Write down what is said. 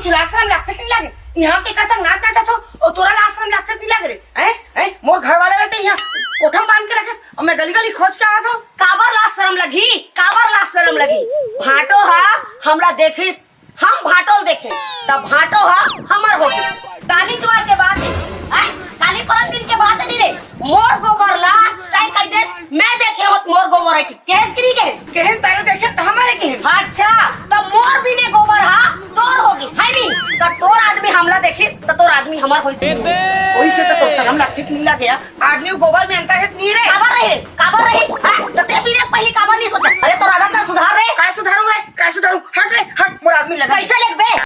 कुछ आश्रम लगते नहीं लागे यहाँ के कसम नाच नाचा तो और तोरा आश्रम लगते नहीं लग रहे हैं मोर घर वाले रहते यहाँ कोठम बांध के रखे और मैं गली गली खोज के आता हूँ काबर ला शर्म लगी भाटो हा हमरा देखिस हम भाटोल देखे तब भाटो हा हमर होगी काली ज्वार के बाद काली परम दिन के बाद नहीं रे मोर गोबर ला काई काई देश मैं देखे होत मोर गोबर है केस गिरी केहन तारे देखे तो हमारे केहन अच्छा तो मोर भी ने गोबर हा तोर होगी है नी तो तोर आदमी हमला देखिस तो तोर आदमी हमर होई वही से तो शर्म लगती नहीं लगे आदमी गोबर में अंतर है नहीं रे काबर रहे तो ते भी ने पहली काबर नहीं सोचा अरे तोर आदत ना सुधार रे काय सुधारू हट रे हट मोर आदमी लगा कैसे लगबे